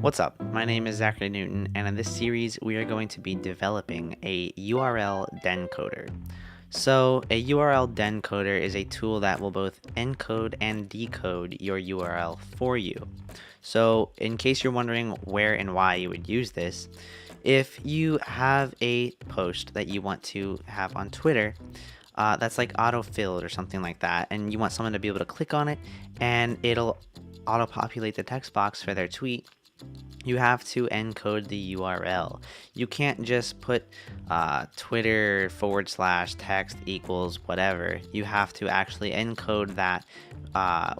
What's up? My name is Zachary Newton, and in this series, we are going to be developing a URL Dencoder. So, a URL Dencoder is a tool that will both encode and decode your URL for you. So, in case you're wondering where and why you would use this, if you have a post that you want to have on Twitter, that's like auto-filled or something like that, and you want someone to be able to click on it and it'll auto-populate the text box for their tweet, you have to encode the URL. You can't just put Twitter / text equals whatever. You have to actually encode that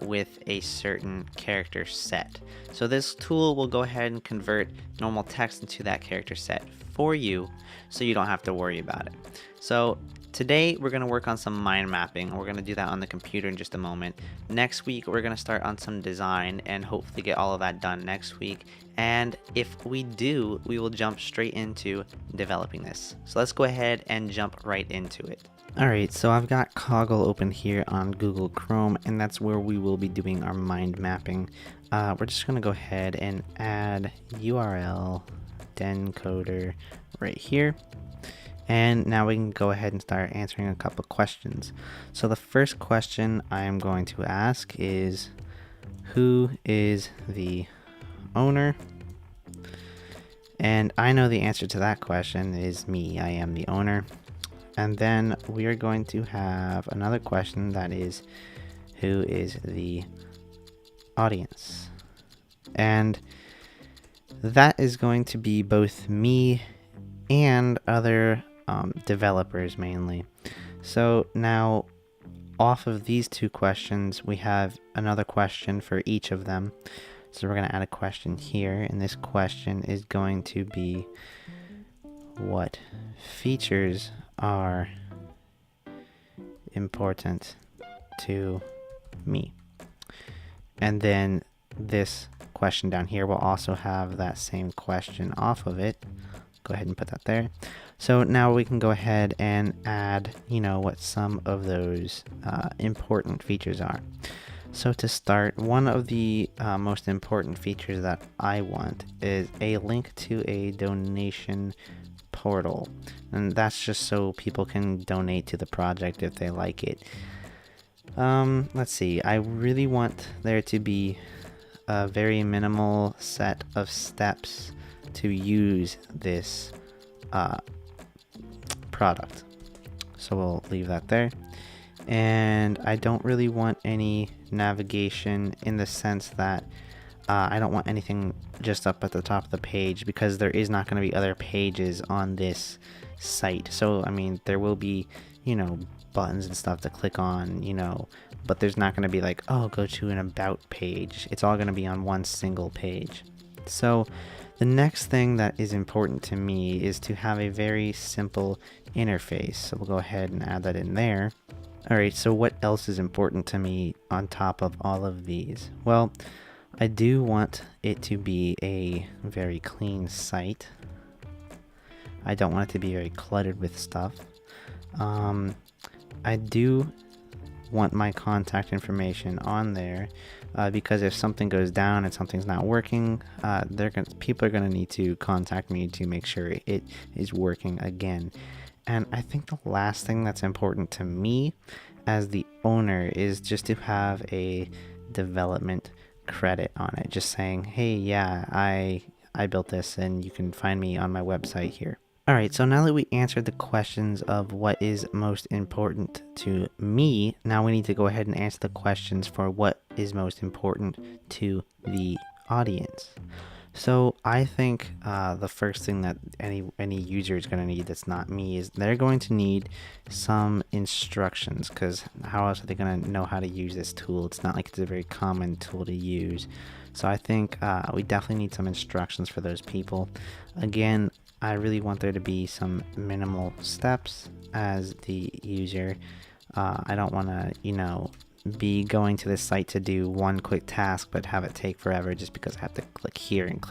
with a certain character set. So this tool will go ahead and convert normal text into that character set for you, so you don't have to worry about it. So today we're going to work on some mind mapping. We're going to do that on the computer in just a moment. Next week we're going to start on some design and hopefully get all of that done next week. And if we do, we will jump straight into developing this. So let's go ahead and jump right into it. Alright, so I've got Coggle open here on Google Chrome, and that's where we will be doing our mind mapping. We're just going to go ahead and add URL Dencoder right here. And now we can go ahead and start answering a couple questions. So the first question I am going to ask is, who is the owner? And I know the answer to that question is me. I am the owner. And then we are going to have another question that is, who is the audience? And that is going to be both me and other developers mainly. So now off of these two questions, we have another question for each of them. So we're going to add a question here, and this question is going to be, what features are important to me? And then this question down here will also have that same question off of it. Go ahead and put that there. So now we can go ahead and add, what some of those important features are. So to start, one of the most important features that I want is a link to a donation portal. And that's just so people can donate to the project if they like it. Let's see, I really want there to be a very minimal set of steps to use this product. So we'll leave that there. And I don't really want any navigation in the sense that I don't want anything just up at the top of the page, because there is not going to be other pages on this site. So I mean, there will be buttons and stuff to click on, but there's not going to be like, oh, go to an about page. It's all going to be on one single page. So the next thing that is important to me is to have a very simple interface. So we'll go ahead and add that in there. Alright, so what else is important to me on top of all of these? Well, I do want it to be a very clean site. I don't want it to be very cluttered with stuff. I do want my contact information on there, because if something goes down and something's not working, people are going to need to contact me to make sure it is working again. And I think the last thing that's important to me as the owner is just to have a development credit on it, just saying, hey, yeah, I built this and you can find me on my website here. Alright, so now that we answered the questions of what is most important to me, now we need to go ahead and answer the questions for what is most important to the audience. So I think the first thing that any user is going to need that's not me is they're going to need some instructions, because how else are they going to know how to use this tool? It's not like it's a very common tool to use. So I think we definitely need some instructions for those people. Again, I really want there to be some minimal steps as the user. I don't want to, be going to this site to do one quick task but have it take forever just because I have to click here and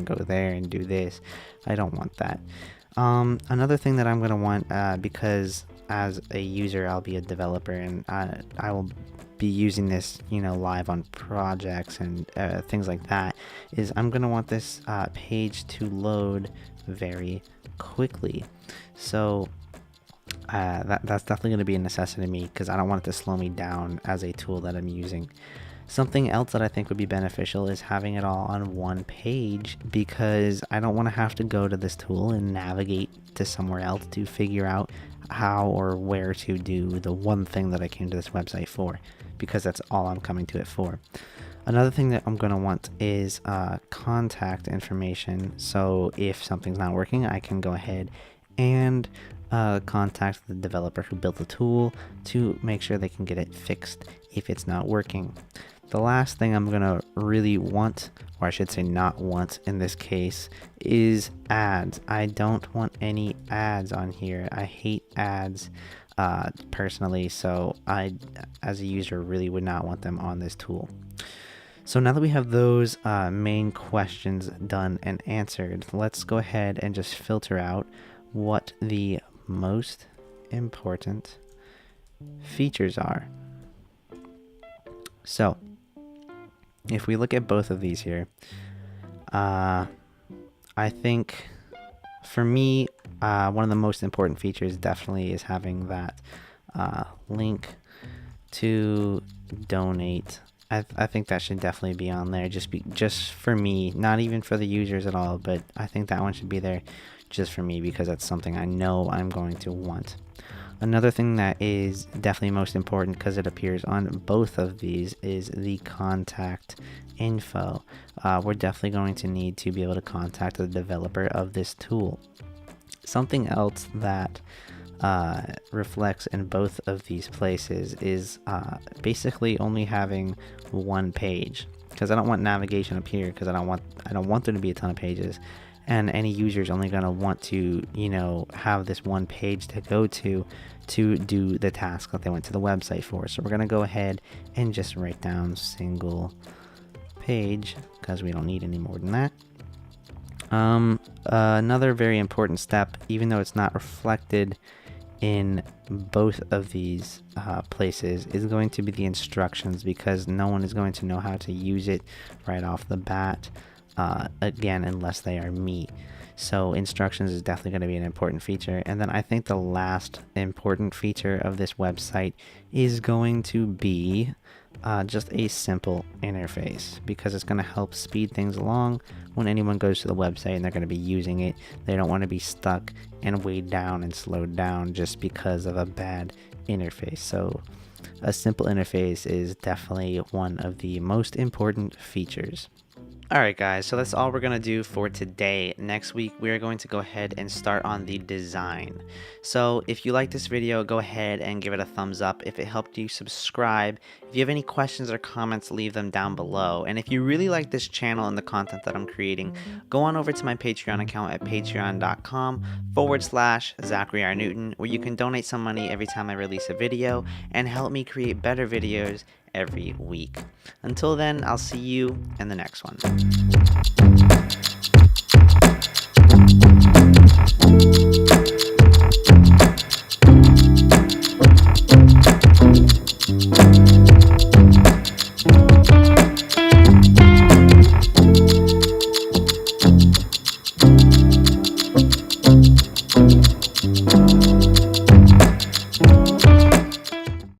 go there and do this. I don't want that. Another thing that I'm going to want, because as a user I'll be a developer and I will be using this, live on projects and things like that, is I'm going to want this page to load very quickly. So that's definitely going to be a necessity to me, because I don't want it to slow me down as a tool that I'm using. Something else that I think would be beneficial is having it all on one page, because I don't want to have to go to this tool and navigate to somewhere else to figure out how or where to do the one thing that I came to this website for, because that's all I'm coming to it for. Another thing that I'm going to want is contact information. So if something's not working, I can go ahead and contact the developer who built the tool to make sure they can get it fixed if it's not working. The last thing I'm going to really want, or I should say not want in this case, is ads. I don't want any ads on here. I hate ads personally, so I, as a user, really would not want them on this tool. So now that we have those main questions done and answered, let's go ahead and just filter out what the most important features are. So if we look at both of these here, I think for me, one of the most important features definitely is having that link to donate. I think that should definitely be on there, just for me, not even for the users at all, but I think that one should be there just for me, because that's something I know I'm going to want. Another thing that is definitely most important, because it appears on both of these, is the contact info. We're definitely going to need to be able to contact the developer of this tool. Something else that reflects in both of these places is basically only having one page, because I don't want navigation up here, because I don't want there to be a ton of pages, and any user is only going to want to have this one page to go to do the task that they went to the website for. So we're going to go ahead and just write down single page, because we don't need any more than that. Another very important step, even though it's not reflected in both of these places, is going to be the instructions, because no one is going to know how to use it right off the bat, again, unless they are me. So instructions is definitely going to be an important feature. And then I think the last important feature of this website is going to be just a simple interface, because it's going to help speed things along when anyone goes to the website and they're going to be using it. They don't want to be stuck and weighed down and slowed down just because of a bad interface. So a simple interface is definitely one of the most important features. Alright guys, so that's all we're going to do for today. Next week we are going to go ahead and start on the design. So if you like this video, go ahead and give it a thumbs up. If it helped you, subscribe. If you have any questions or comments, leave them down below. And if you really like this channel and the content that I'm creating, go on over to my Patreon account at patreon.com/Zachary R. Newton, where you can donate some money every time I release a video and help me create better videos every week. Until then, I'll see you in the next one.